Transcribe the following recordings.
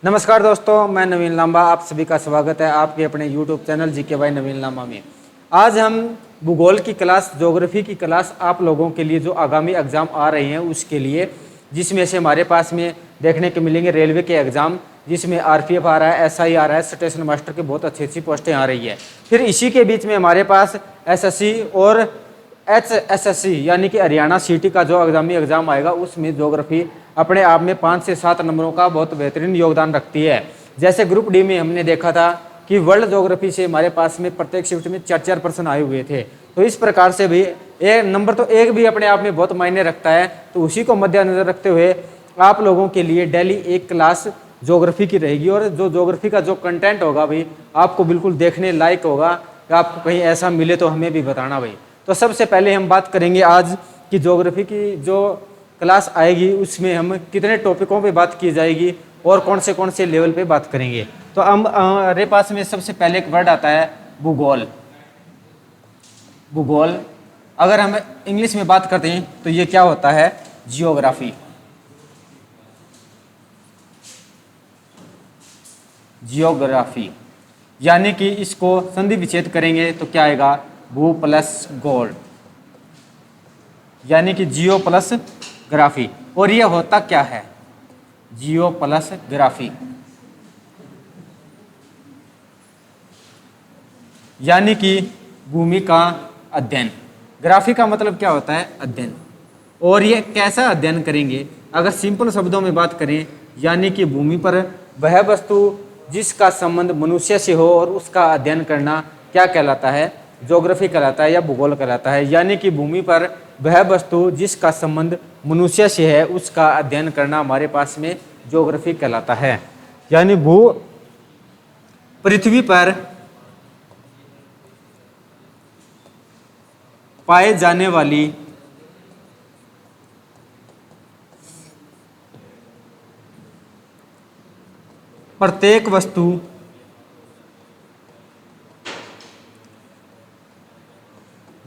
नमस्कार दोस्तों, मैं नवीन लांबा। आप सभी का स्वागत है आपके अपने YouTube चैनल जीके बाय नवीन लांबा में। आज हम भूगोल की क्लास, ज्योग्राफी की क्लास आप लोगों के लिए जो आगामी एग्ज़ाम आ रही हैं उसके लिए, जिसमें से हमारे पास में देखने को मिलेंगे रेलवे के एग्ज़ाम, जिसमें आरपीएफ आ रहा है, एसआई आ रहा है, स्टेशन मास्टर की बहुत अच्छी अच्छी पोस्टें आ रही है। फिर इसी के बीच में हमारे पास एसएससी और HSSC यानी कि हरियाणा सिटी का जो आगामी एग्जाम आएगा उसमें ज्योग्राफी अपने आप में 5 से 7 नंबरों का बहुत बेहतरीन योगदान रखती है। जैसे ग्रुप डी में हमने देखा था कि वर्ल्ड ज्योग्राफी से हमारे पास में प्रत्येक शिफ्ट में 4-4 पर्सन आए हुए थे। तो इस प्रकार से भी एक नंबर तो एक भी अपने आप में बहुत मायने रखता है। तो उसी को मद्देनजर रखते हुए आप लोगों के लिए डेली एक क्लास ज्योग्राफी की रहेगी, और जो ज्योग्राफी का जो कंटेंट होगा भाई आपको बिल्कुल देखने लायक होगा। आपको कहीं ऐसा मिले तो हमें भी बताना भाई। तो सबसे पहले हम बात करेंगे आज की ज्योग्राफी की जो क्लास आएगी उसमें हम कितने टॉपिकों पे बात की जाएगी और कौन से लेवल पे बात करेंगे। तो हम हमारे पास में सबसे पहले एक वर्ड आता है भूगोल। भूगोल अगर हम इंग्लिश में बात करते हैं तो ये क्या होता है? जियोग्राफी। जियोग्राफी यानी कि इसको संधि विच्छेद करेंगे तो क्या आएगा? भू प्लस गोल, यानी कि जियो प्लस ग्राफी। और ये होता क्या है? जियो प्लस ग्राफी यानी कि भूमि का अध्ययन। ग्राफी का मतलब क्या होता है? अध्ययन। और ये कैसा अध्ययन करेंगे? अगर सिंपल शब्दों में बात करें, यानी कि भूमि पर वह वस्तु जिसका संबंध मनुष्य से हो और उसका अध्ययन करना क्या कहलाता है? ज्योग्राफी कहलाता है या भूगोल कहलाता है। यानी कि भूमि पर वह वस्तु जिसका संबंध मनुष्य से है उसका अध्ययन करना हमारे पास में ज्योग्राफी कहलाता है। यानी भू पृथ्वी पर पाए जाने वाली प्रत्येक वस्तु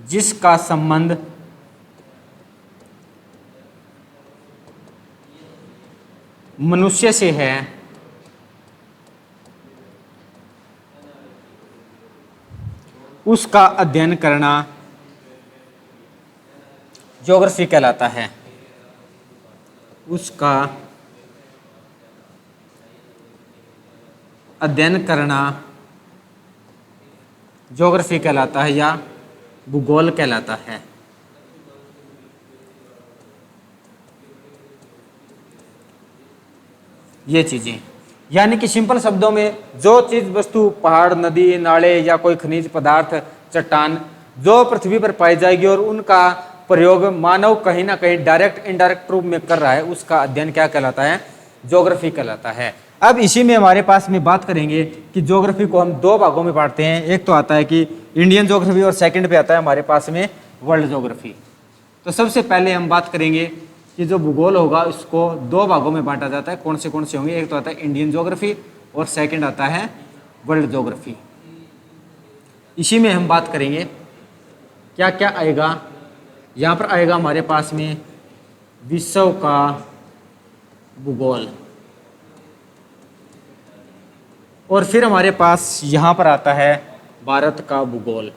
जिसका संबंध मनुष्य से है उसका अध्ययन करना ज्योग्राफी कहलाता है। उसका अध्ययन करना ज्योग्राफी कहलाता है या भूगोल कहलाता है। ये चीजें, यानी कि सिंपल शब्दों में जो चीज वस्तु पहाड़, नदी, नाले या कोई खनिज पदार्थ, चट्टान जो पृथ्वी पर पाई जाएगी और उनका प्रयोग मानव कहीं ना कहीं डायरेक्ट इनडायरेक्ट रूप में कर रहा है, उसका अध्ययन क्या कहलाता है? ज्योग्राफी कहलाता है। अब इसी में हमारे पास में बात करेंगे कि ज्योग्राफी को हम दो भागों में बांटते हैं। एक तो आता है कि इंडियन ज्योग्राफी और सेकंड पे आता है हमारे पास में वर्ल्ड ज्योग्राफी। तो सबसे पहले हम बात करेंगे कि जो भूगोल होगा उसको दो भागों में बांटा जाता है। कौन से होंगे? एक तो आता है इंडियन ज्योग्राफी और सेकंड आता है वर्ल्ड ज्योग्राफी। इसी में हम बात करेंगे क्या क्या आएगा। यहाँ पर आएगा हमारे पास में विश्व का भूगोल, और फिर हमारे पास यहाँ पर आता है भारत का भूगोल।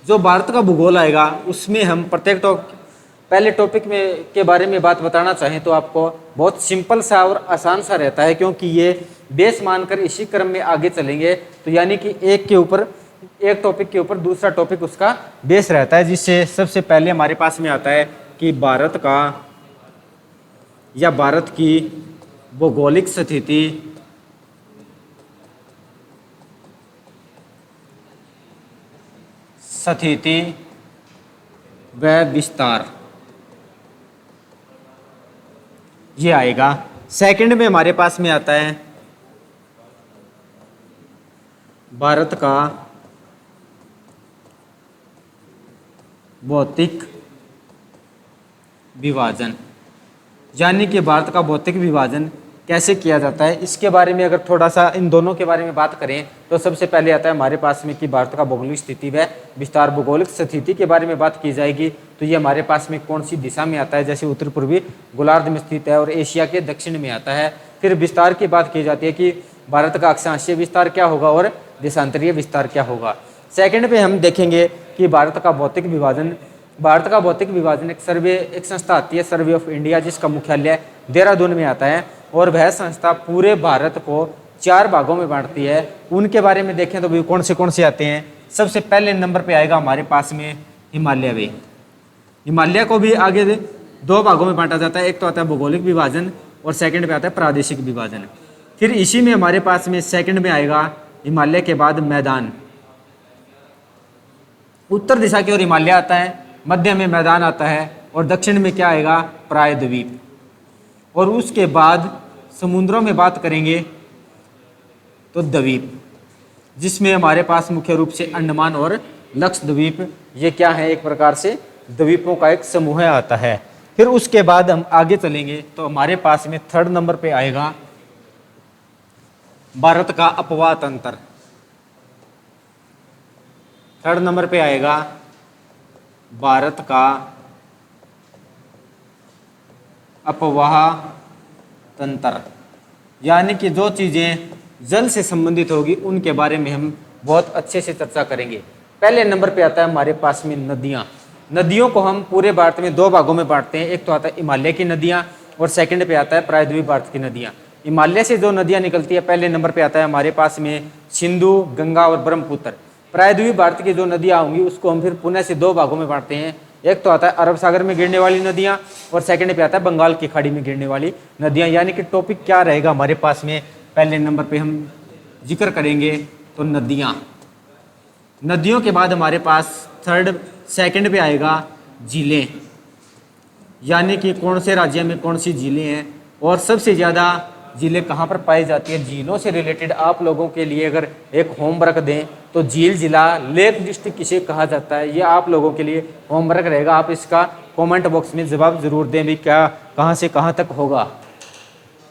जो भारत का भूगोल आएगा उसमें हम प्रत्येक पहले टॉपिक में के बारे में बात बताना चाहें तो आपको बहुत सिंपल सा और आसान सा रहता है, क्योंकि ये बेस मानकर इसी क्रम में आगे चलेंगे। तो यानी कि एक टॉपिक के ऊपर दूसरा टॉपिक उसका बेस रहता है, जिससे सबसे पहले हमारे पास में आता है कि भारत का या भारत की भौगोलिक स्थिति व विस्तार, ये आएगा। सेकंड में हमारे पास में आता है भारत का भौतिक विभाजन। यानी कि भारत का भौतिक विभाजन कैसे किया जाता है, इसके बारे में अगर थोड़ा सा इन दोनों के बारे में बात करें तो सबसे पहले आता है हमारे पास में कि भारत का भौगोलिक स्थिति व विस्तार। भौगोलिक स्थिति के बारे में बात की जाएगी तो ये हमारे पास में कौन सी दिशा में आता है, जैसे उत्तर पूर्वी गोलार्ध में स्थित है और एशिया के दक्षिण में आता है। फिर विस्तार की बात की जाती है कि भारत का अक्षांशीय विस्तार क्या होगा और देशांतरीय विस्तार क्या होगा। सेकंड पे हम देखेंगे कि भारत का भौतिक विभाजन। भारत का भौतिक विभाजन एक संस्था आती है सर्वे ऑफ इंडिया, जिसका मुख्यालय देहरादून में आता है और वह संस्था पूरे भारत को 4 भागों में बांटती है। उनके बारे में देखें तो भी कौन से आते हैं। सबसे पहले नंबर पे आएगा हमारे पास में हिमालय वे। हिमालय को भी आगे 2 भागों में बांटा जाता है, एक तो आता है भौगोलिक विभाजन और सेकंड पे आता है प्रादेशिक विभाजन। फिर इसी में हमारे पास में सेकंड में आएगा हिमालय के बाद मैदान। उत्तर दिशा की ओर हिमालय आता है, मध्य में मैदान आता है और दक्षिण में क्या आएगा, प्रायद्वीप। और उसके बाद समुद्रों में बात करेंगे तो द्वीप, जिसमें हमारे पास मुख्य रूप से अंडमान और लक्षद्वीप, ये क्या है, एक प्रकार से द्वीपों का एक समूह आता है। फिर उसके बाद हम आगे चलेंगे तो हमारे पास में थर्ड नंबर पे आएगा भारत का अपवाह तंत्र। थर्ड नंबर पे आएगा भारत का अपवाह तंत्र, यानी कि जो चीजें जल से संबंधित होगी उनके बारे में हम बहुत अच्छे से चर्चा करेंगे। पहले नंबर पे आता है हमारे पास में नदियां। नदियों को हम पूरे भारत में 2 भागों में बांटते हैं, एक तो आता है हिमालय की नदियां और सेकंड पे आता है प्रायद्वीप भारत की नदियां। हिमालय से जो नदियां निकलती है पहले नंबर पे आता है हमारे पास में सिंधु, गंगा और ब्रह्मपुत्र। प्रायद्वीप भारत की जो नदियां होंगी उसको हम फिर पुनः से 2 भागों में बांटते हैं, एक तो आता है अरब सागर में गिरने वाली नदियां और सेकंड पे आता है बंगाल की खाड़ी में गिरने वाली नदियां। यानी कि टॉपिक क्या रहेगा हमारे पास में, पहले नंबर पे हम जिक्र करेंगे तो नदियां। नदियों के बाद हमारे पास सेकंड पे आएगा झीलें, यानी कि कौन से राज्य में कौन सी झीलें हैं और सबसे ज़्यादा झीलें कहाँ पर पाई जाती है। झीलों से रिलेटेड आप लोगों के लिए अगर एक होमवर्क दें तो झील जिला लेक डिस्ट्रिक्ट किसे कहा जाता है, ये आप लोगों के लिए होमवर्क रहेगा। आप इसका कमेंट बॉक्स में जवाब जरूर दें भी क्या कहाँ से कहाँ तक होगा।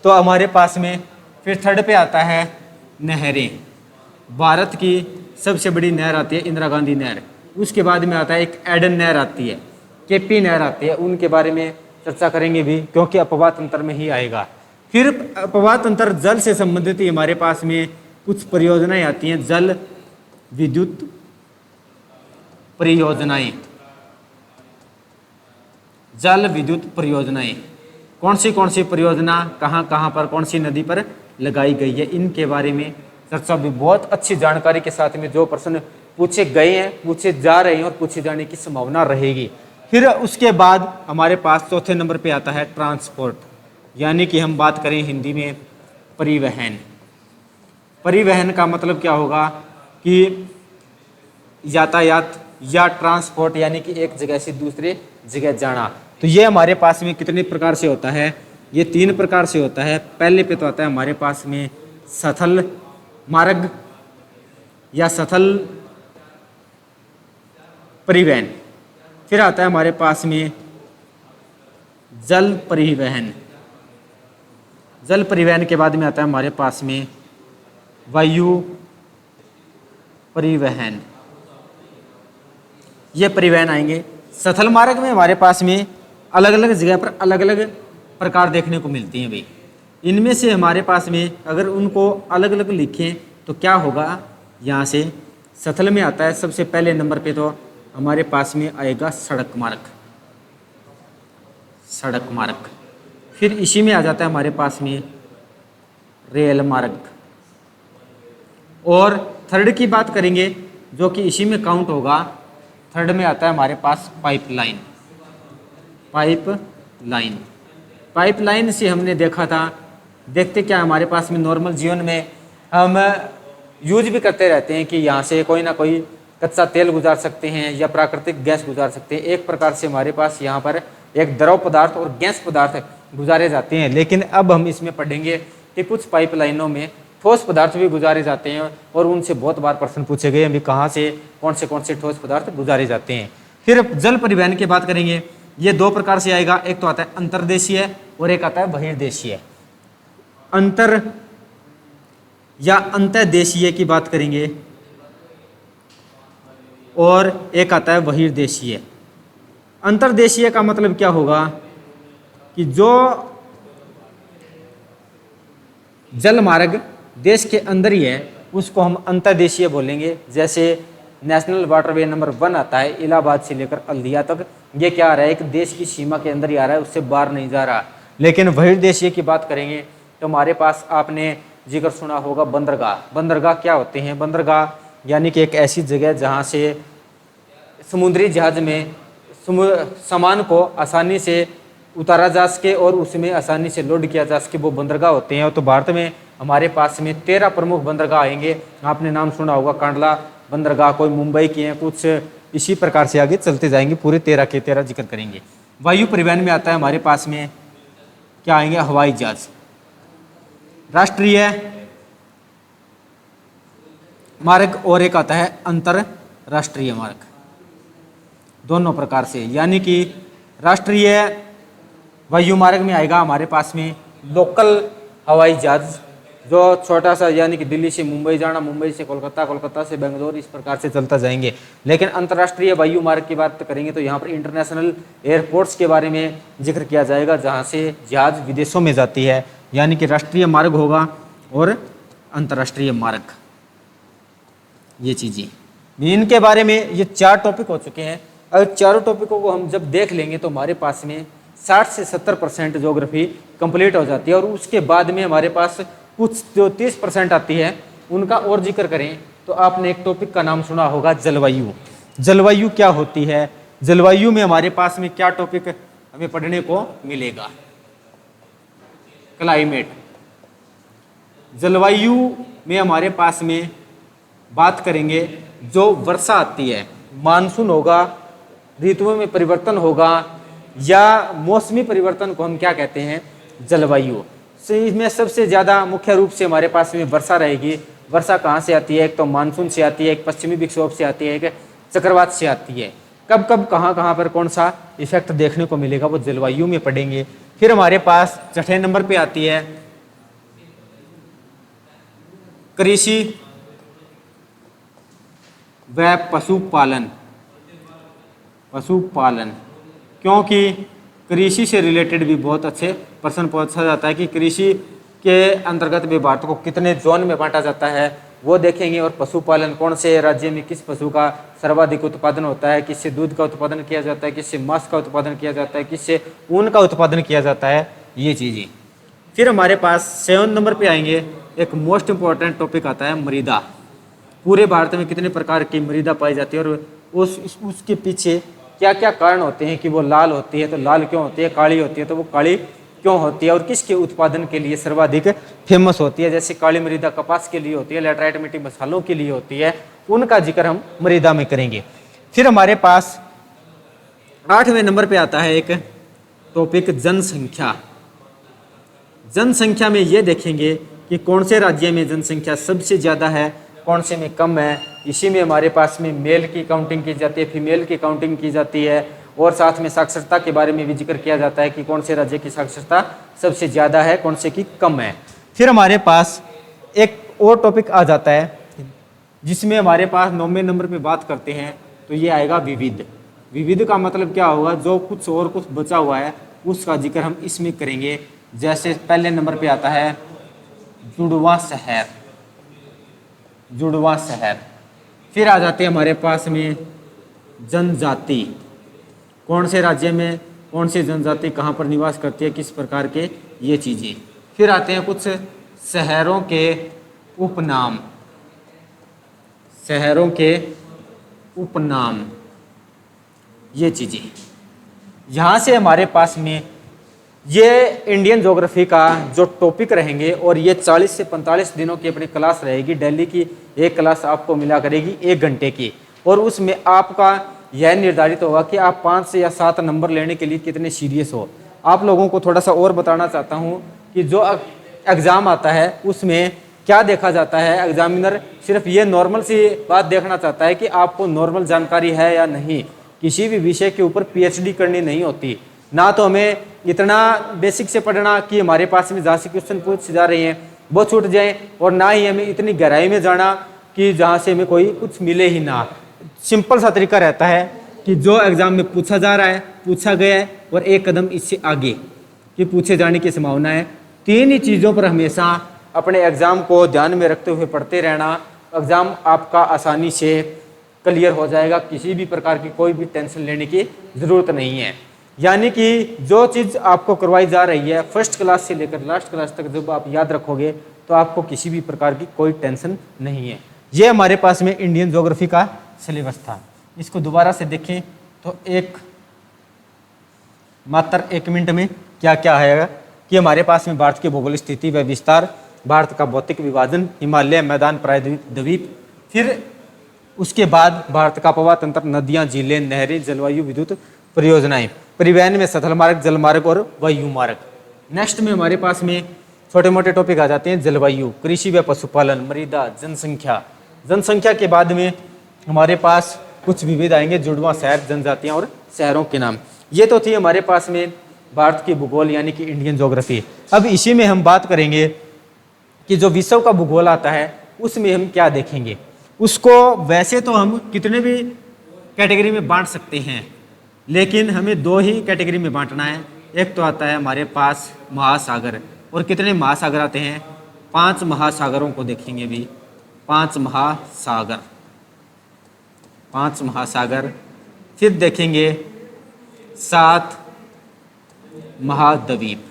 तो हमारे पास में फिर थर्ड पे आता है नहरें। भारत की सबसे बड़ी नहर आती है इंदिरा गांधी नहर। उसके बाद में आता है एक एडन नहर आती है, केपी नहर आती है, उनके बारे में चर्चा करेंगे भी क्योंकि अपवाह तंत्र में ही आएगा। फिर अपवाह तंत्र जल से संबंधित ही हमारे पास में कुछ परियोजनाएं आती हैं, जल विद्युत परियोजनाएं। जल विद्युत परियोजनाएं कौन सी परियोजना कहाँ पर कौन सी नदी पर लगाई गई है, इनके बारे में चर्चा भी बहुत अच्छी जानकारी के साथ में जो प्रश्न पूछे गए हैं, पूछे जा रहे हैं और पूछे जाने की संभावना रहेगी। फिर उसके बाद हमारे पास चौथे नंबर पे आता है ट्रांसपोर्ट, यानी कि हम बात करें हिंदी में परिवहन। परिवहन का मतलब क्या होगा कि यातायात या ट्रांसपोर्ट, यानी कि एक जगह से दूसरे जगह जाना। तो ये हमारे पास में कितने प्रकार से होता है, ये 3 प्रकार से होता है। पहले पे तो आता है हमारे पास में स्थल मार्ग या स्थल परिवहन। फिर आता है हमारे पास में जल परिवहन। जल परिवहन के बाद में आता है हमारे पास में वायु परिवहन। ये परिवहन आएंगे। स्थल मार्ग में हमारे पास में अलग अलग जगह पर अलग अलग प्रकार देखने को मिलती हैं भाई। इनमें से हमारे पास में अगर उनको अलग अलग लिखें तो क्या होगा, यहाँ से स्थल में आता है सबसे पहले नंबर पे तो हमारे पास में आएगा सड़क मार्ग। सड़क मार्ग। फिर इसी में आ जाता है हमारे पास में रेल मार्ग। और थर्ड की बात करेंगे जो कि इसी में काउंट होगा, थर्ड में आता है हमारे पास पाइपलाइन। पाइपलाइन। पाइपलाइन से हमने देखा था, देखते क्या हमारे पास में नॉर्मल जीवन में हम यूज भी करते रहते हैं कि यहाँ से कोई ना कोई कच्चा तेल गुजार सकते हैं या प्राकृतिक गैस गुजार सकते हैं। एक प्रकार से हमारे पास यहाँ पर एक द्रव पदार्थ और गैस पदार्थ गुजारे जाते हैं। लेकिन अब हम इसमें पढ़ेंगे कि कुछ पाइपलाइनों में ठोस पदार्थ भी गुजारे जाते हैं और उनसे बहुत बार प्रश्न पूछे गए अभी कहाँ से कौन से ठोस पदार्थ गुजारे जाते हैं। फिर जल परिवहन की बात करेंगे, ये 2 प्रकार से आएगा, एक तो आता है अंतर्देशीय और एक आता है बहिर्देशीय। अंतर या अंतर्देशीय की बात करेंगे, और एक आता है बहिर्देशीय। अंतर्देशीय का मतलब क्या होगा कि जो जल मार्ग देश के अंदर ही है उसको हम अंतर्देशीय बोलेंगे। जैसे नेशनल वाटरवे नंबर 1 आता है इलाहाबाद से लेकर हल्दिया तक, ये क्या आ रहा है, एक देश की सीमा के अंदर ही आ रहा है, उससे बाहर नहीं जा रहा। लेकिन बहिर्देशीय की बात करेंगे तो हमारे पास आपने जिक्र सुना होगा बंदरगाह। बंदरगाह क्या होते हैं? बंदरगाह यानी कि एक ऐसी जगह जहाँ से समुद्री जहाज में सामान को आसानी से उतारा जा सके और उसमें आसानी से लोड किया जा सके, वो बंदरगाह होते हैं। तो भारत में हमारे पास में 13 प्रमुख बंदरगाह आएंगे। आपने नाम सुना होगा कांडला बंदरगाह, कोई मुंबई की हैं, कुछ इसी प्रकार से आगे चलते जाएंगे, पूरे 13 के 13 जिक्र करेंगे। वायु परिवहन में आता है हमारे पास में क्या आएंगे? हवाई जहाज। राष्ट्रीय मार्ग और एक आता है अंतरराष्ट्रीय मार्ग, दोनों प्रकार से। यानी कि राष्ट्रीय वायु मार्ग में आएगा हमारे पास में लोकल हवाई जहाज, जो छोटा सा, यानी कि दिल्ली से मुंबई जाना, मुंबई से कोलकाता, कोलकाता से बेंगलोर, इस प्रकार से चलता जाएंगे। लेकिन अंतर्राष्ट्रीय वायु मार्ग की बात करेंगे तो यहाँ पर इंटरनेशनल एयरपोर्ट्स के बारे में जिक्र किया जाएगा, जहाँ से जहाज विदेशों में जाती है। यानी कि राष्ट्रीय मार्ग होगा और अंतर्राष्ट्रीय मार्ग, ये चीज़ें। इनके बारे में ये 4 टॉपिक हो चुके हैं। अगर चारों टॉपिकों को हम जब देख लेंगे तो हमारे पास में 60 से 70% ज्योग्राफी कंप्लीट हो जाती है। और उसके बाद में हमारे पास कुछ जो 30% आती है उनका और जिक्र करें तो आपने एक टॉपिक का नाम सुना होगा जलवायु। जलवायु क्या होती है? जलवायु में हमारे पास में क्या टॉपिक हमें पढ़ने को मिलेगा? क्लाइमेट। जलवायु में हमारे पास में बात करेंगे जो वर्षा आती है, मानसून होगा, ऋतुओं में परिवर्तन होगा, या मौसमी परिवर्तन को हम क्या कहते हैं? जलवायु। इसमें सबसे ज़्यादा मुख्य रूप से हमारे पास में वर्षा रहेगी। वर्षा कहाँ से आती है? एक तो मानसून से आती है, एक पश्चिमी विक्षोभ से आती है, एक चक्रवात से आती है। कब कब कहाँ पर कौन सा इफेक्ट देखने को मिलेगा वो जलवायु में पढ़ेंगे। फिर हमारे पास 6ठे नंबर पे आती है कृषि व पशुपालन। पशुपालन, क्योंकि कृषि से रिलेटेड भी बहुत अच्छे प्रश्न पूछा जाता है कि कृषि के अंतर्गत भी भारत को कितने जोन में बांटा जाता है वो देखेंगे। और पशुपालन, कौन से राज्य में किस पशु का सर्वाधिक उत्पादन होता है, किससे दूध का उत्पादन किया जाता है, किससे मांस का उत्पादन किया जाता है, किससे ऊन का उत्पादन किया जाता है, ये चीज़ें। फिर हमारे पास 7 नंबर पे आएंगे, एक मोस्ट इंपॉर्टेंट टॉपिक आता है मृदा। पूरे भारत में कितने प्रकार की मृदा पाई जाती है और उसके पीछे क्या क्या कारण होते हैं कि वो लाल होती है तो लाल क्यों होती है, काली होती है तो वो काली क्यों होती है, और किसके उत्पादन के लिए सर्वाधिक फेमस होती है। जैसे काली मृदा कपास के लिए होती है, लैटराइट मिट्टी मसालों के लिए होती है, उनका जिक्र हम मृदा में करेंगे। फिर हमारे पास 8वें नंबर पे आता है एक टॉपिक जनसंख्या। जनसंख्या में ये देखेंगे कि कौन से राज्य में जनसंख्या सबसे ज़्यादा है, कौन से में कम है। इसी में हमारे पास में मेल की काउंटिंग की जाती है, फीमेल की काउंटिंग की जाती है, और साथ में साक्षरता के बारे में भी जिक्र किया जाता है कि कौन से राज्य की साक्षरता सबसे ज़्यादा है, कौन से की कम है। फिर हमारे पास एक और टॉपिक आ जाता है जिसमें हमारे पास 9वें नंबर पे बात करते हैं तो ये आएगा विविध। विविध का मतलब क्या होगा? जो कुछ और कुछ बचा हुआ है उसका जिक्र हम इसमें करेंगे। जैसे पहले नंबर पे आता है जुड़वा शहर, जुड़वा शहर। फिर आ जाते हैं हमारे पास में जनजाति, कौन से राज्य में कौन सी जनजाति कहाँ पर निवास करती है, किस प्रकार के, ये चीज़ें। फिर आते हैं कुछ शहरों के उपनाम, शहरों के उपनाम, ये चीज़ें। यहाँ से हमारे पास में ये इंडियन ज्योग्राफी का जो टॉपिक रहेंगे, और ये 40 से 45 दिनों की अपनी क्लास रहेगी। दिल्ली की एक क्लास आपको मिला करेगी 1 घंटे की, और उसमें आपका यह निर्धारित होगा कि आप 5 से या 7 नंबर लेने के लिए कितने सीरियस हो। आप लोगों को थोड़ा सा और बताना चाहता हूँ कि जो एग्ज़ाम आता है उसमें क्या देखा जाता है। एग्जामिनर सिर्फ ये नॉर्मल सी बात देखना चाहता है कि आपको नॉर्मल जानकारी है या नहीं। किसी भी विषय के ऊपर PhD करनी नहीं होती। ना तो हमें इतना बेसिक से पढ़ना कि हमारे पास में जहाँ से क्वेश्चन पूछ जा रहे हैं वो छूट जाए, और ना ही हमें इतनी गहराई में जाना कि जहाँ से हमें कोई कुछ मिले ही ना। सिंपल सा तरीका रहता है कि जो एग्जाम में पूछा जा रहा है, पूछा गया है, और एक कदम इससे आगे कि पूछे जाने की संभावना है। तीन ही चीज़ों पर हमेशा अपने एग्ज़ाम को ध्यान में रखते हुए पढ़ते रहना, एग्ज़ाम आपका आसानी से क्लियर हो जाएगा। किसी भी प्रकार की कोई भी टेंशन लेने की ज़रूरत नहीं है। यानी कि जो चीज़ आपको करवाई जा रही है फर्स्ट क्लास से लेकर लास्ट क्लास तक जब आप याद रखोगे तो आपको किसी भी प्रकार की कोई टेंशन नहीं है। ये हमारे पास में इंडियन ज्योग्राफी का सिलेबस था। इसको दोबारा से देखें तो मात्र एक मिनट में क्या क्या है कि हमारे पास में भारत की भौगोलिक स्थिति व विस्तार, भारत का भौतिक विभाजन, हिमालय, मैदान, प्रायद्वीप, फिर उसके बाद भारत का पवा तंत्र, नदियां, झीलें, नहरें, जलवायु, विद्युत परियोजनाएं, परिवहन में स्थल मार्ग, जल मार्ग और वायु मार्ग। नेक्स्ट में हमारे पास में छोटे मोटे टॉपिक आ जाते हैं। जलवायु, कृषि व पशुपालन, मृदा, जनसंख्या। जनसंख्या के बाद में हमारे पास कुछ विविध आएंगे, जुड़वा शहर, जनजातियां और शहरों के नाम। ये तो थी हमारे पास में भारत की भूगोल यानी कि इंडियन ज्योग्राफी। अब इसी में हम बात करेंगे कि जो विश्व का भूगोल आता है उसमें हम क्या देखेंगे। उसको वैसे तो हम कितने भी कैटेगरी में बांट सकते हैं, लेकिन हमें दो ही कैटेगरी में बांटना है। एक तो आता है हमारे पास महासागर, और कितने महासागर आते हैं, 5 महासागरों को देखेंगे भी। 5 महासागर। फिर देखेंगे 7 महाद्वीप।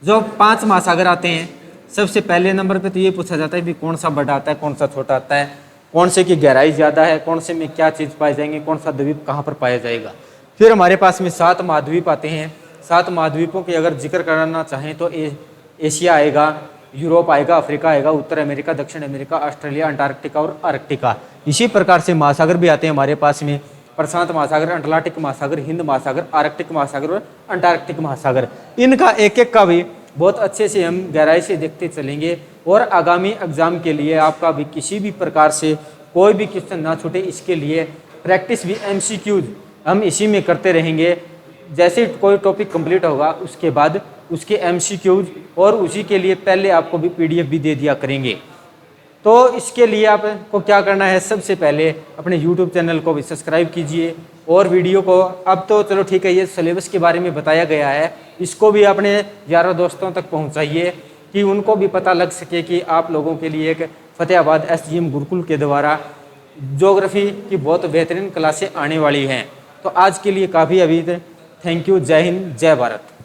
जो 5 महासागर आते हैं, सबसे पहले नंबर पे तो ये पूछा जाता है कि कौन सा बड़ा आता है, कौन सा छोटा आता है, कौन से की गहराई ज़्यादा है, कौन से में क्या चीज़ पाई जाएंगे, कौन सा द्वीप कहाँ पर पाया जाएगा। फिर हमारे पास में 7 महाद्वीप आते हैं। 7 महाद्वीपों की अगर जिक्र करना चाहें तो एशिया आएगा, यूरोप आएगा, अफ्रीका आएगा, उत्तर अमेरिका, दक्षिण अमेरिका, ऑस्ट्रेलिया, अंटार्कटिका और आर्कटिका। इसी प्रकार से महासागर भी आते हैं हमारे पास में, प्रशांत महासागर, अटलांटिक महासागर, हिंद महासागर, आर्कटिक महासागर और अंटार्कटिक महासागर। इनका एक एक का भी बहुत अच्छे से हम गहराई से देखते चलेंगे, और आगामी एग्जाम के लिए आपका भी किसी भी प्रकार से कोई भी क्वेश्चन ना छूटे, इसके लिए प्रैक्टिस भी MCQs हम इसी में करते रहेंगे। जैसे कोई टॉपिक कंप्लीट होगा उसके बाद उसके MCQs, और उसी के लिए पहले आपको भी PDF भी दे दिया करेंगे। तो इसके लिए आपको क्या करना है, सबसे पहले अपने YouTube चैनल को भी सब्सक्राइब कीजिए, और वीडियो को अब तो चलो ठीक है, ये सिलेबस के बारे में बताया गया है, इसको भी अपने यारों दोस्तों तक पहुंचाइए कि उनको भी पता लग सके कि आप लोगों के लिए एक फतेहाबाद SGM गुरुकुल के द्वारा ज्योग्राफी की बहुत बेहतरीन क्लासें आने वाली हैं। तो आज के लिए काफ़ी अभी, थैंक यू, जय हिंद, जय भारत।